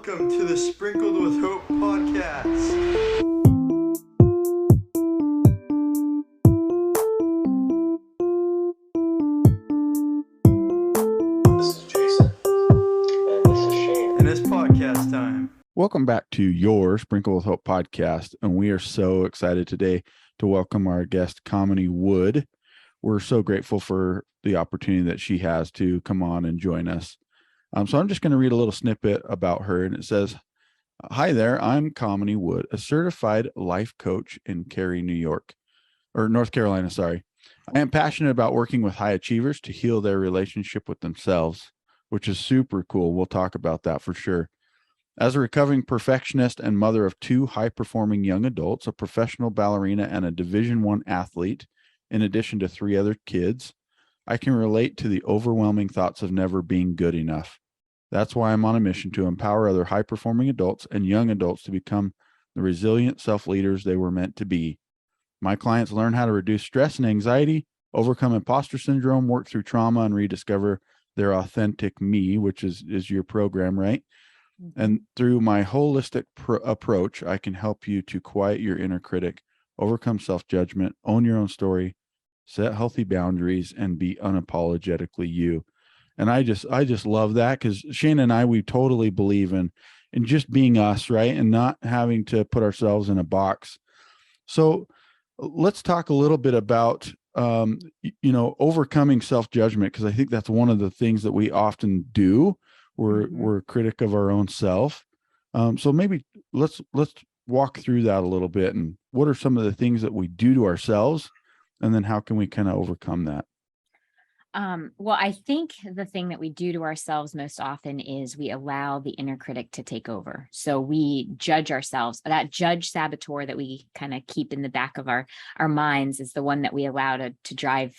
Welcome to the Sprinkled with Hope podcast. This is Jason. And this is Shane. And it's podcast time. Welcome back to your Sprinkle with Hope podcast. And we are so excited today to welcome our guest, Kamini Wood. We're so grateful for the opportunity that she has to come on and join us. So I'm just going to read a little snippet about her. And it says, "Hi there, I'm Kamini Wood, a certified life coach in Cary, North Carolina, sorry. I am passionate about working with high achievers to heal their relationship with themselves," which is super cool. We'll talk about that for sure. "As a recovering perfectionist and mother of two high-performing young adults, a professional ballerina and a Division I athlete, in addition to 3 other kids, I can relate to the overwhelming thoughts of never being good enough. That's why I'm on a mission to empower other high-performing adults and young adults to become the resilient self-leaders they were meant to be. My clients learn how to reduce stress and anxiety, overcome imposter syndrome, work through trauma, and rediscover their authentic me," which is your program, right? "And through my holistic approach, I can help you to quiet your inner critic, overcome self-judgment, own your own story, set healthy boundaries, and be unapologetically you." And I just love that, because Shane and I, we totally believe in just being us, right? And not having to put ourselves in a box. So let's talk a little bit about, overcoming self-judgment, because I think that's one of the things that we often do. We're a critic of our own self. So maybe let's walk through that a little bit, and what are some of the things that we do to ourselves, and then how can we kind of overcome that? Well, I think the thing that we do to ourselves most often is we allow the inner critic to take over. So we judge ourselves. That judge saboteur that we kind of keep in the back of our minds is the one that we allow to drive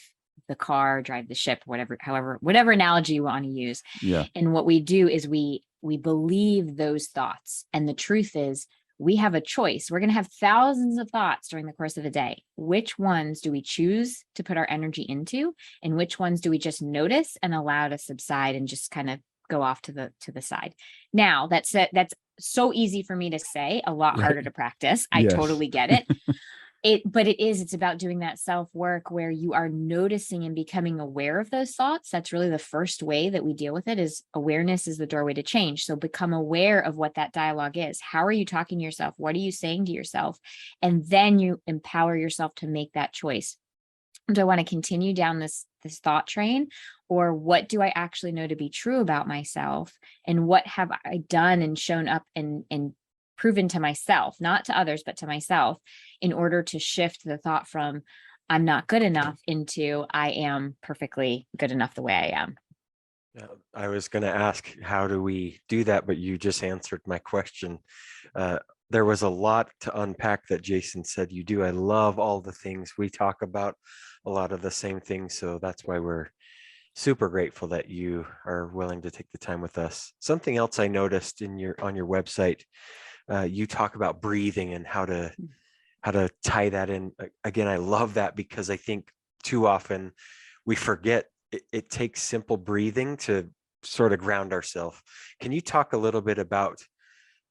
the car, drive the ship, whatever analogy you want to use. Yeah. And what we do is we believe those thoughts. And the truth is, we have a choice. We're going to have thousands of thoughts during the course of a day. Which ones do we choose to put our energy into? And which ones do we just notice and allow to subside and just kind of go off to the side? Now, that's so easy for me to say, a lot harder to practice. I Yes. totally get it. But it's about doing that self-work where you are noticing and becoming aware of those thoughts. That's really the first way that we deal with it. Is awareness is the doorway to change. So become aware of what that dialogue is. How are you talking to yourself? What are you saying to yourself? And then you empower yourself to make that choice. Do I want to continue down this thought train, or what do I actually know to be true about myself? And what have I done and shown up and proven to myself, not to others, but to myself, in order to shift the thought from I'm not good enough into I am perfectly good enough the way I am. Yeah, I was going to ask, how do we do that? But you just answered my question. There was a lot to unpack that Jason said you do. I love all the things we talk about, a lot of the same things. So that's why we're super grateful that you are willing to take the time with us. Something else I noticed on your website, you talk about breathing and how to tie that in. Again, I love that, because I think too often we forget it takes simple breathing to sort of ground ourselves. Can you talk a little bit about,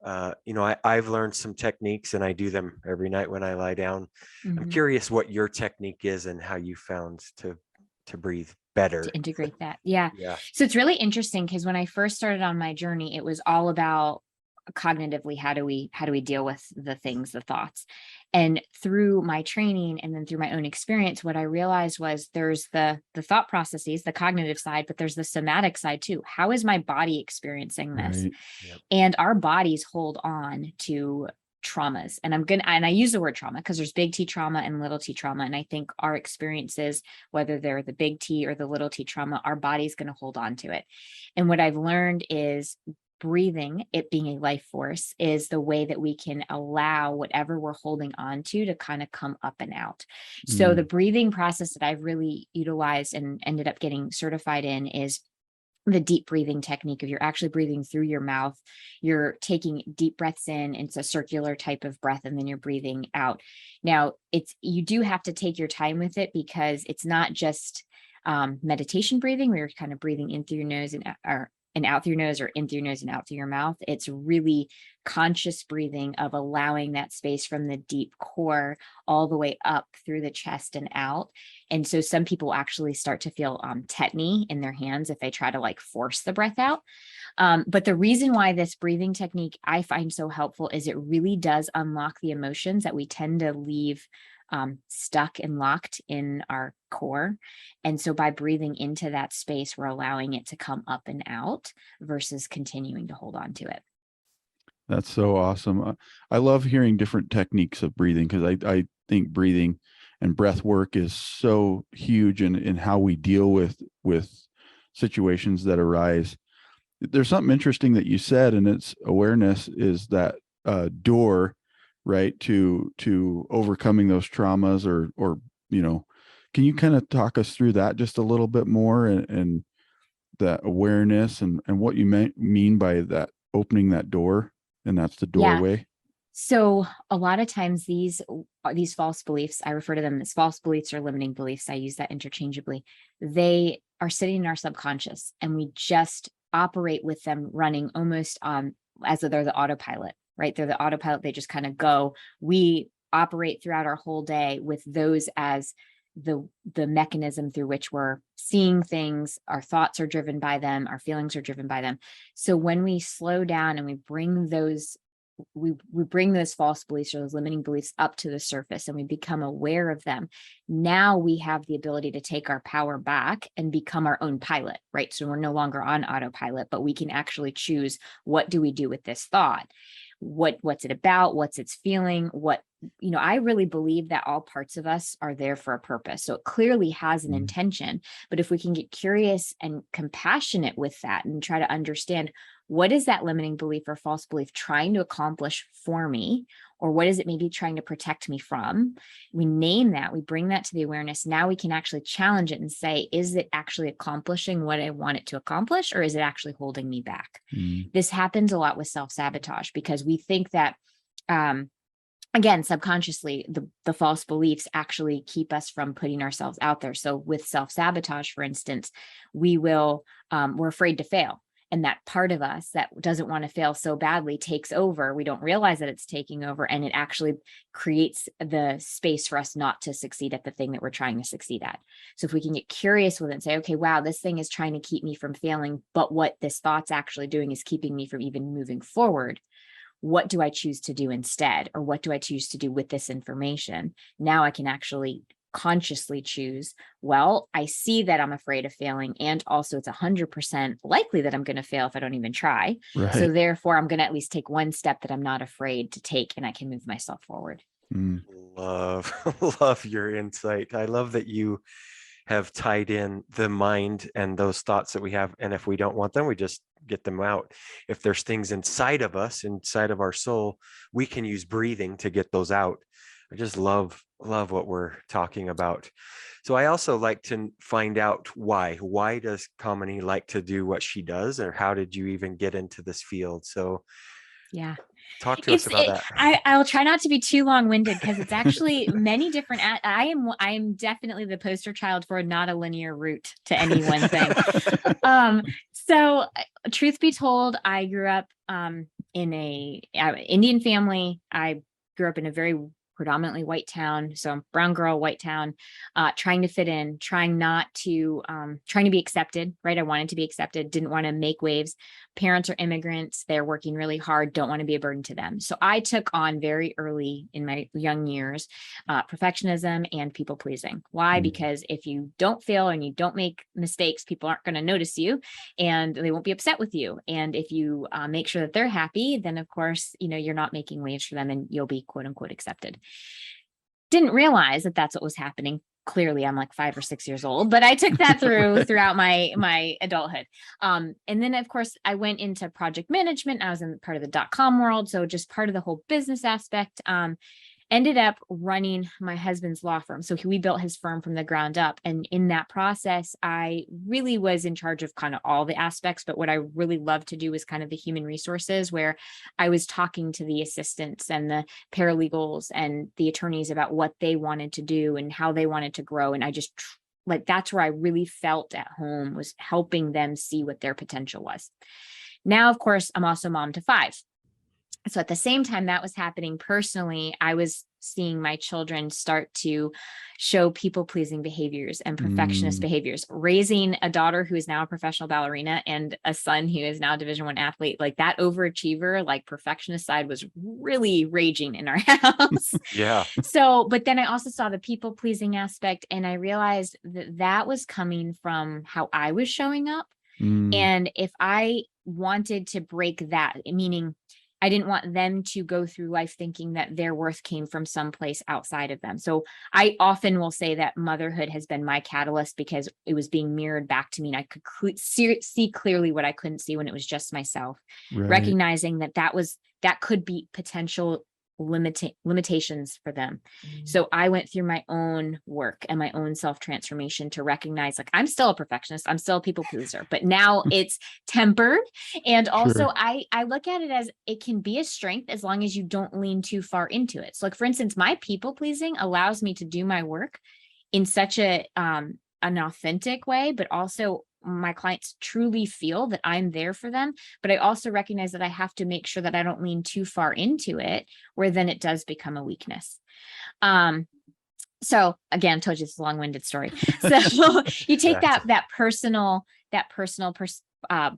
I've learned some techniques and I do them every night when I lie down. I'm curious what your technique is and how you found to breathe better. To integrate that. Yeah. Yeah. So it's really interesting, because when I first started on my journey, it was all about cognitively, how do we deal with the thoughts. And through my training and then through my own experience, what I realized was there's the thought processes, the cognitive side, but there's the somatic side too. How is my body experiencing this? Right. Yep. And our bodies hold on to traumas. And I use the word trauma because there's big T trauma and little T trauma. And I think our experiences, whether they're the big T or the little T trauma, our body's going to hold on to it. And what I've learned is breathing, it being a life force, is the way that we can allow whatever we're holding on to kind of come up and out. So the breathing process that I've really utilized and ended up getting certified in is the deep breathing technique of you're actually breathing through your mouth. You're taking deep breaths in. It's a circular type of breath, and then you're breathing out. Now, you do have to take your time with it, because it's not just meditation breathing where you're kind of breathing in through your nose and and out through your nose, or in through your nose and out through your mouth. It's really conscious breathing of allowing that space from the deep core all the way up through the chest and out. And so some people actually start to feel tetany in their hands if they try to like force the breath out. But the reason why this breathing technique I find so helpful is it really does unlock the emotions that we tend to leave stuck and locked in our core. And so by breathing into that space, we're allowing it to come up and out versus continuing to hold on to it. That's so awesome. I love hearing different techniques of breathing, because I think breathing and breath work is so huge in how we deal with situations that arise. There's something interesting that you said, and it's awareness is that door, right, to overcoming those traumas, or can you kind of talk us through that just a little bit more, and that awareness and what you mean by that, opening that door, and that's the doorway? So a lot of times these false beliefs, I refer to them as false beliefs or limiting beliefs. I use that interchangeably. They are sitting in our subconscious, and we just operate with them running almost as though they're the autopilot, right? They're the autopilot. They just kind of go. We operate throughout our whole day with those as the mechanism through which we're seeing things. Our thoughts are driven by them. Our feelings are driven by them. So when we slow down and we bring those false beliefs or those limiting beliefs up to the surface and we become aware of them, now we have the ability to take our power back and become our own pilot, right? So we're no longer on autopilot, but we can actually choose, what do we do with this thought? What's it about? What's its feeling? I really believe that all parts of us are there for a purpose. So it clearly has an intention, but if we can get curious and compassionate with that and try to understand, what is that limiting belief or false belief trying to accomplish for me? Or what is it maybe trying to protect me from? We name that, we bring that to the awareness. Now we can actually challenge it and say, is it actually accomplishing what I want it to accomplish? Or is it actually holding me back? This happens a lot with self-sabotage, because we think that, again, subconsciously, the false beliefs actually keep us from putting ourselves out there. So with self-sabotage, for instance, we're afraid to fail. And that part of us that doesn't want to fail so badly takes over. We don't realize that it's taking over, and it actually creates the space for us not to succeed at the thing that we're trying to succeed at. So if we can get curious with it and say, okay, wow, this thing is trying to keep me from failing, but what this thought's actually doing is keeping me from even moving forward. What do I choose to do instead? Or what do I choose to do with this information? Now I can actually consciously choose, well, I see that I'm afraid of failing, and also it's 100% likely that I'm going to fail if I don't even try. Right. So therefore, I'm going to at least take one step that I'm not afraid to take, and I can move myself forward. Love your insight. I love that you have tied in the mind and those thoughts that we have. And if we don't want them, we just get them out. If there's things inside of us, inside of our soul, we can use breathing to get those out. I just love what we're talking about. So I also like to find out why does Kamini like to do what she does, or how did you even get into this field? So yeah, talk to us about that. I'll try not to be too long-winded, because it's actually many different. I am definitely the poster child for not a linear route to any one thing. So truth be told, I grew up in a Indian family. I grew up in a very predominantly white town. So I'm brown girl, white town, trying to fit in, trying to be accepted, right? I wanted to be accepted, didn't want to make waves. Parents are immigrants. They're working really hard, don't want to be a burden to them. So I took on very early in my young years, perfectionism and people pleasing. Why? Because if you don't fail and you don't make mistakes, people aren't going to notice you and they won't be upset with you. And if you make sure that they're happy, then of course, you're not making waves for them and you'll be quote unquote accepted. Didn't realize that that's what was happening. Clearly, I'm like 5 or 6 years old, but I took that throughout my adulthood. And then, of course, I went into project management. I was in part of the .com world, so just part of the whole business aspect. Ended up running my husband's law firm. So we built his firm from the ground up. And in that process, I really was in charge of kind of all the aspects. But what I really loved to do was kind of the human resources, where I was talking to the assistants and the paralegals and the attorneys about what they wanted to do and how they wanted to grow. And I just like, that's where I really felt at home, was helping them see what their potential was. Now, of course, I'm also mom to 5. So at the same time that was happening personally, I was seeing my children start to show people-pleasing behaviors and perfectionist behaviors. Raising a daughter who is now a professional ballerina and a son who is now a Division I athlete, like that overachiever, like perfectionist side was really raging in our house. Yeah. So, but then I also saw the people-pleasing aspect, and I realized that that was coming from how I was showing up. And if I wanted to break that, meaning I didn't want them to go through life thinking that their worth came from someplace outside of them. So I often will say that motherhood has been my catalyst, because it was being mirrored back to me, and I could see clearly what I couldn't see when it was just myself. Right. Recognizing that could be potential limitations for them. So I went through my own work and my own self-transformation to recognize, like, I'm still a perfectionist, I'm still a people pleaser, but now it's tempered. And also Sure. I look at it as it can be a strength as long as you don't lean too far into it. So like, for instance, my people pleasing allows me to do my work in such an authentic way, but also my clients truly feel that I'm there for them. But I also recognize that I have to make sure that I don't lean too far into it, where then it does become a weakness. So again, I told you it's a long-winded story. So you take that personal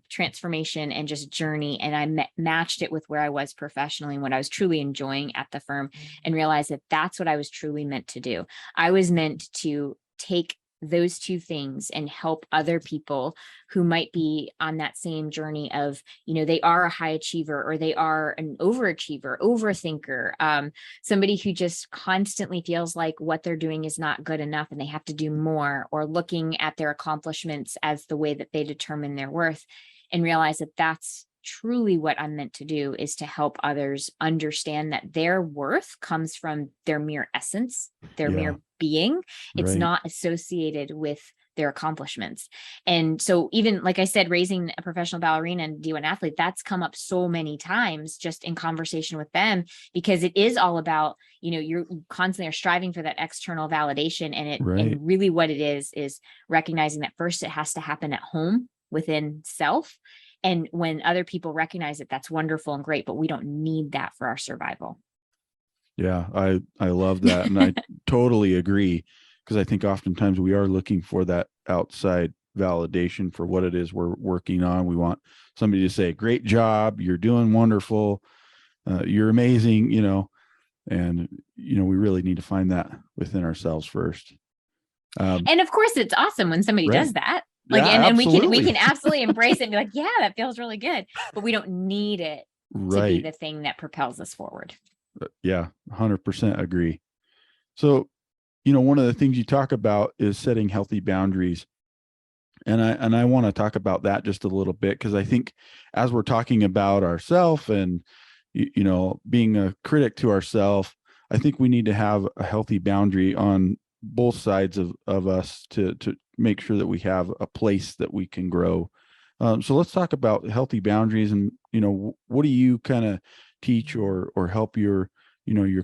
transformation and just journey, and I matched it with where I was professionally and what I was truly enjoying at the firm, and realized that that's what I was truly meant to do. I was meant to take those two things and help other people who might be on that same journey of, they are a high achiever, or they are an overachiever, overthinker, somebody who just constantly feels like what they're doing is not good enough and they have to do more, or looking at their accomplishments as the way that they determine their worth, and realize that that's truly what I'm meant to do, is to help others understand that their worth comes from their mere essence, their mere being. It's not associated with their accomplishments. And so even, like I said, raising a professional ballerina and D1 athlete, that's come up so many times just in conversation with them, because it is all about, you're constantly are striving for that external validation. And really what it is recognizing that first it has to happen at home within self. And when other people recognize it, that's wonderful and great, but we don't need that for our survival. Yeah, I love that. And I totally agree, because I think oftentimes we are looking for that outside validation for what it is we're working on. We want somebody to say, great job, you're doing wonderful, you're amazing, and, we really need to find that within ourselves first. And of course, it's awesome when somebody does that. Like, Yeah, and we can absolutely embrace it and be like, yeah, that feels really good, but we don't need it to be the thing that propels us forward. Yeah, 100% agree. So, one of the things you talk about is setting healthy boundaries. And I want to talk about that just a little bit, because I think as we're talking about ourselves and, being a critic to ourselves, I think we need to have a healthy boundary on both sides of us to make sure that we have a place that we can grow. So let's talk about healthy boundaries, and, what do you kind of teach or help your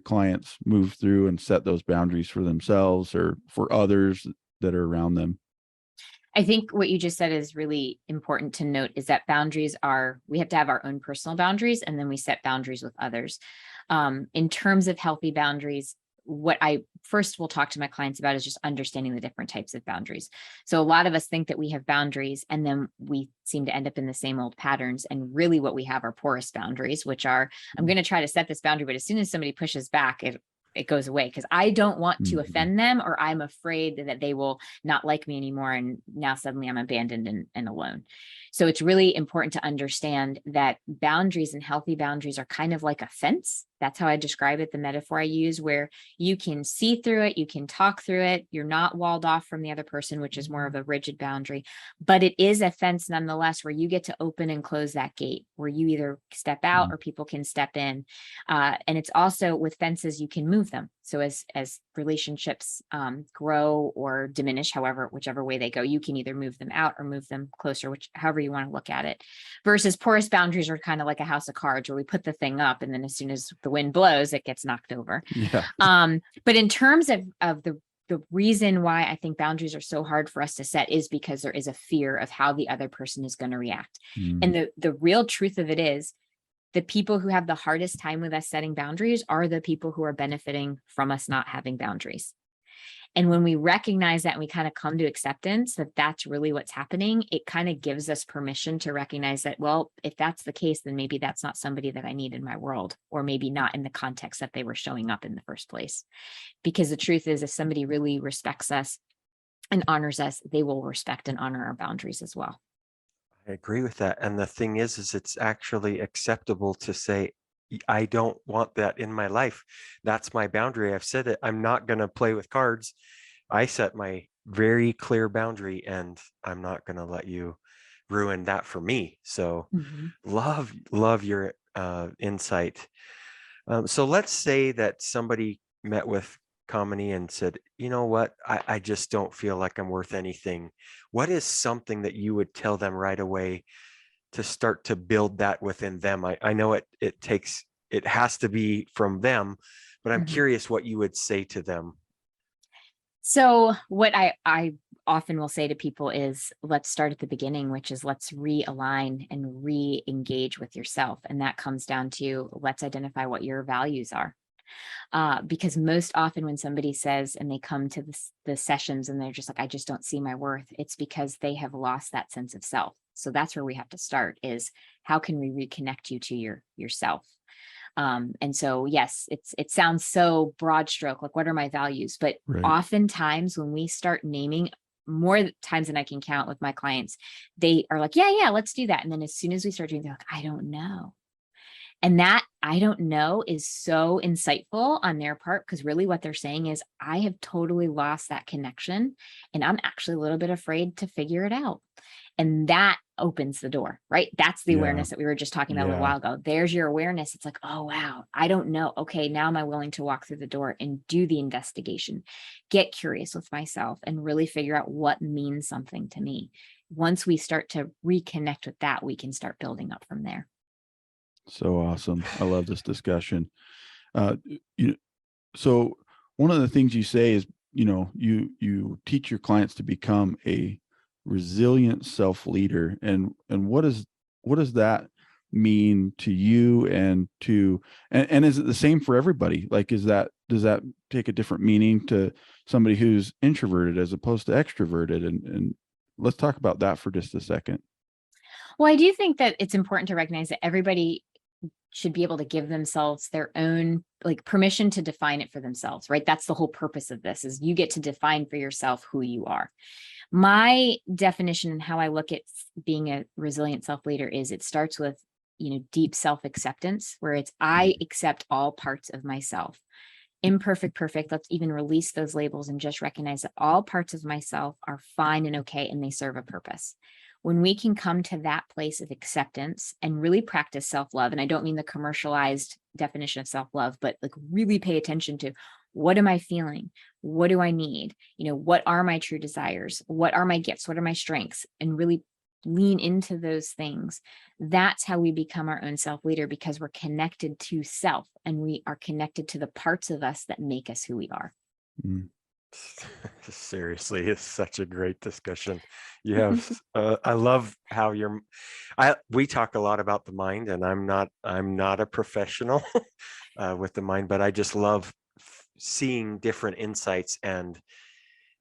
clients move through and set those boundaries for themselves or for others that are around them? I think what you just said is really important to note, is that we have to have our own personal boundaries, and then we set boundaries with others. In terms of healthy boundaries, what I first will talk to my clients about is just understanding the different types of boundaries. So a lot of us think that we have boundaries, and then we seem to end up in the same old patterns. And really what we have are porous boundaries, which are, I'm going to try to set this boundary, but as soon as somebody pushes back, it goes away, because I don't want to offend them, or I'm afraid that they will not like me anymore. And now suddenly I'm abandoned and alone. So it's really important to understand that boundaries and healthy boundaries are kind of like a fence. That's how I describe it, the metaphor I use, where you can see through it, you can talk through it. You're not walled off from the other person, which is more of a rigid boundary, but it is a fence nonetheless, where you get to open and close that gate, where you either step out or people can step in. And it's also, with fences, you can move them. So as relationships grow or diminish, whichever way they go, you can either move them out or move them closer, however you want to look at it. Versus porous boundaries are kind of like a house of cards, where we put the thing up, and then as soon as the wind blows, it gets knocked over. Yeah. But in terms of the the reason why I think boundaries are so hard for us to set is because there is a fear of how the other person is going to react. And the real truth of it is, the people who have the hardest time with us setting boundaries are the people who are benefiting from us not having boundaries. And when we recognize that and we kind of come to acceptance that that's really what's happening, it kind of gives us permission to recognize that, well, if that's the case, then maybe that's not somebody that I need in my world, or maybe not in the context that they were showing up in the first place. Because the truth is, if somebody really respects us and honors us, they will respect and honor our boundaries as well. I agree with that. And the thing is it's actually acceptable to say, I don't want that in my life. That's my boundary. I've said it. I'm not going to play with cards. I set my very clear boundary, and I'm not going to let you ruin that for me. So love your insight. So let's say that somebody met with Kamini and said, you know what, I just don't feel like I'm worth anything. What is something that you would tell them right away to start to build that within them? I know it has to be from them, but I'm curious what you would say to them. So what I often will say to people is, let's start at the beginning, which is let's realign and re-engage with yourself. And that comes down to, let's identify what your values are. Because most often when somebody says, and they come to the sessions and they're just like, I just don't see my worth, it's because they have lost that sense of self. So that's where we have to start, is how can we reconnect you to yourself? And so, yes, it sounds so broad stroke, like what are my values? But oftentimes when we start naming, more times than I can count with my clients, they are like, yeah, let's do that. And then as soon as we start doing, they're like, I don't know. And that I don't know is so insightful on their part, because really what they're saying is, I have totally lost that connection and I'm actually a little bit afraid to figure it out. And that opens the door, right? That's the awareness that we were just talking about a little while ago. There's your awareness. It's like, oh, wow, I don't know. Okay, now am I willing to walk through the door and do the investigation, get curious with myself, and really figure out what means something to me. Once we start to reconnect with that, we can start building up from there. So awesome. I love this discussion. So one of the things you say is, you teach your clients to become a resilient self-leader. And what does that mean to you and is it the same for everybody? Like, does that take a different meaning to somebody who's introverted as opposed to extroverted? And let's talk about that for just a second. Well, I do think that it's important to recognize that everybody should be able to give themselves their own, like, permission to define it for themselves, right? That's the whole purpose of this, is you get to define for yourself who you are. My definition and how I look at being a resilient self-leader is, it starts with, deep self-acceptance, where it's, I accept all parts of myself. Imperfect, perfect. Let's even release those labels and just recognize that all parts of myself are fine and okay, and they serve a purpose. When we can come to that place of acceptance and really practice self-love, and I don't mean the commercialized definition of self-love, but like really pay attention to, what am I feeling? What do I need? What are my true desires? What are my gifts? What are my strengths? And really lean into those things. That's how we become our own self-leader, because we're connected to self, and we are connected to the parts of us that make us who we are. Seriously, it's such a great discussion. You have I love how we talk a lot about the mind, and I'm not a professional with the mind, but I just love seeing different insights and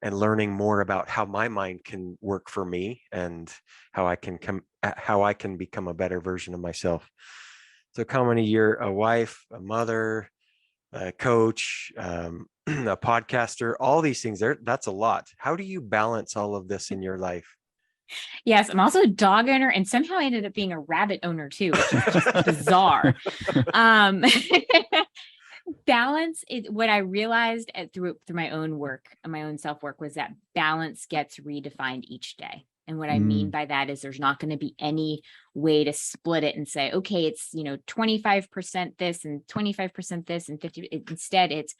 learning more about how my mind can work for me, and how I can become a better version of myself. So, Kamini, you're a wife, a mother, a coach, a podcaster, all these things. That's a lot. How do you balance all of this in your life? Yes, I'm also a dog owner, and somehow I ended up being a rabbit owner too, which is just bizarre. Balance is what I realized through my own work and my own self-work, was that balance gets redefined each day. And what I mean by that is, there's not going to be any way to split it and say, okay, it's 25% this and 25% this and 50. Instead, it's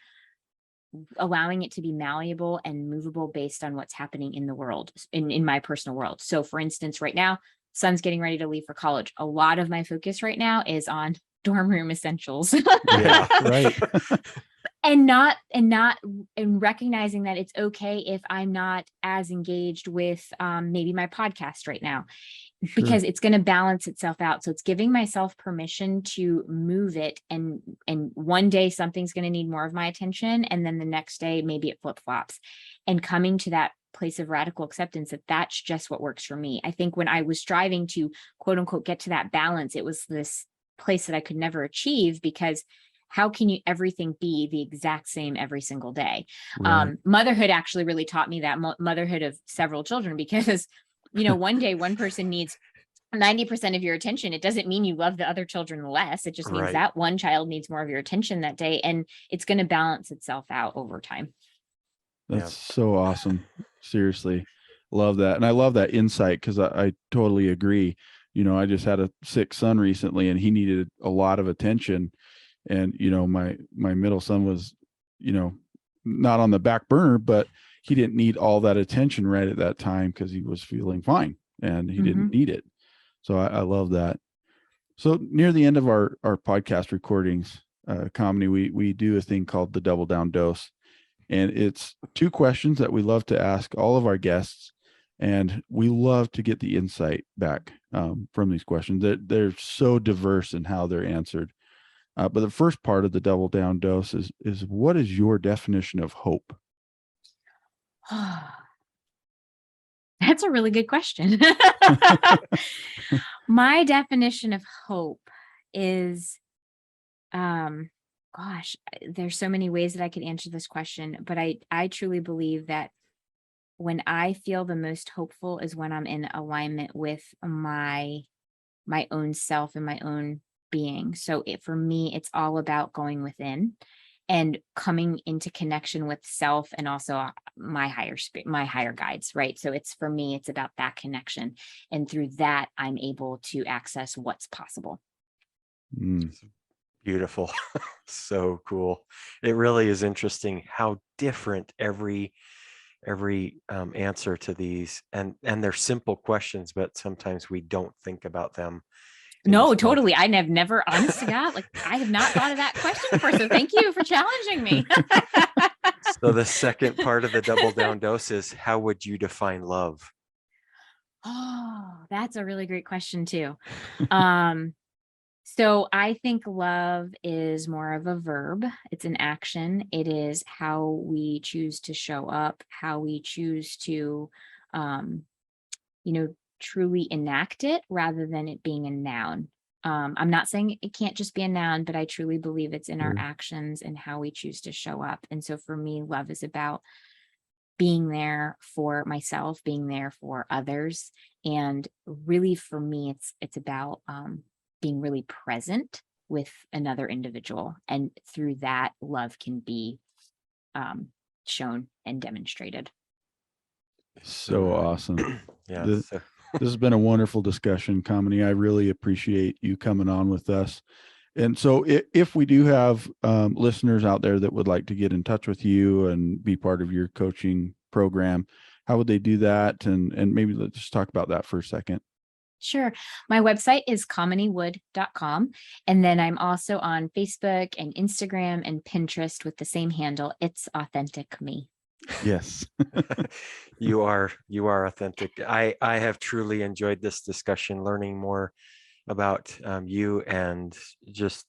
allowing it to be malleable and movable based on what's happening in the world, in my personal world. So for instance, right now, son's getting ready to leave for college. A lot of my focus right now is on dorm room essentials. Yeah, right. and recognizing that it's okay if I'm not as engaged with maybe my podcast right now, because it's going to balance itself out. So it's giving myself permission to move it. And one day something's going to need more of my attention. And then the next day, maybe it flip-flops, and coming to that place of radical acceptance that that's just what works for me. I think when I was striving to quote unquote get to that balance, it was this place that I could never achieve, because how can you everything be the exact same every single day? Right. Motherhood actually really taught me that, motherhood of several children, because one day one person needs 90% of your attention. It doesn't mean you love the other children less. It just means Right. that one child needs more of your attention that day, and it's going to balance itself out over time. That's so awesome. Seriously. Love that. And I love that insight, because I totally agree. I just had a sick son recently, and he needed a lot of attention. And, my middle son was, not on the back burner, but he didn't need all that attention right at that time, because he was feeling fine and he didn't need it. So I love that. So near the end of our podcast recordings, Kamini, we do a thing called the double down dose. And it's 2 questions that we love to ask all of our guests. And we love to get the insight back from these questions. They're so diverse in how they're answered. But the first part of the double down dose is what is your definition of hope? That's a really good question. My definition of hope is, gosh, there's so many ways that I could answer this question, but I truly believe that when I feel the most hopeful is when I'm in alignment with my own self and my own being. So for me, it's all about going within and coming into connection with self, and also my higher guides, right? So for me, it's about that connection. And through that, I'm able to access what's possible. Beautiful. So cool. It really is interesting how different every answer to these, and they're simple questions, but sometimes we don't think about them. No, totally. I have never, honest to God, I have not thought of that question before. So thank you for challenging me. So the second part of the double down dose is, how would you define love? Oh, that's a really great question too. So I think love is more of a verb. It's an action. It is how we choose to show up, how we choose to, truly enact it, rather than it being a noun. I'm not saying it can't just be a noun, but I truly believe it's in our actions and how we choose to show up. And so for me, love is about being there for myself, being there for others. And really for me, it's about being really present with another individual. And through that, love can be shown and demonstrated. So awesome. Yeah. This has been a wonderful discussion, Kamini. I really appreciate you coming on with us. And so if we do have listeners out there that would like to get in touch with you and be part of your coaching program, how would they do that? And maybe let's just talk about that for a second. Sure. My website is kaminiwood.com. And then I'm also on Facebook and Instagram and Pinterest with the same handle. It's AuthenticMe. Yes. You are authentic. I have truly enjoyed this discussion, learning more about you, and just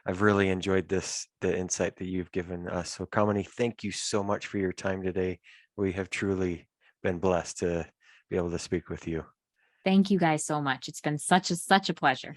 I've really enjoyed the insight that you've given us. So Kamini, thank you so much for your time today. We have truly been blessed to be able to speak with you. Thank you guys so much. It's been such a pleasure.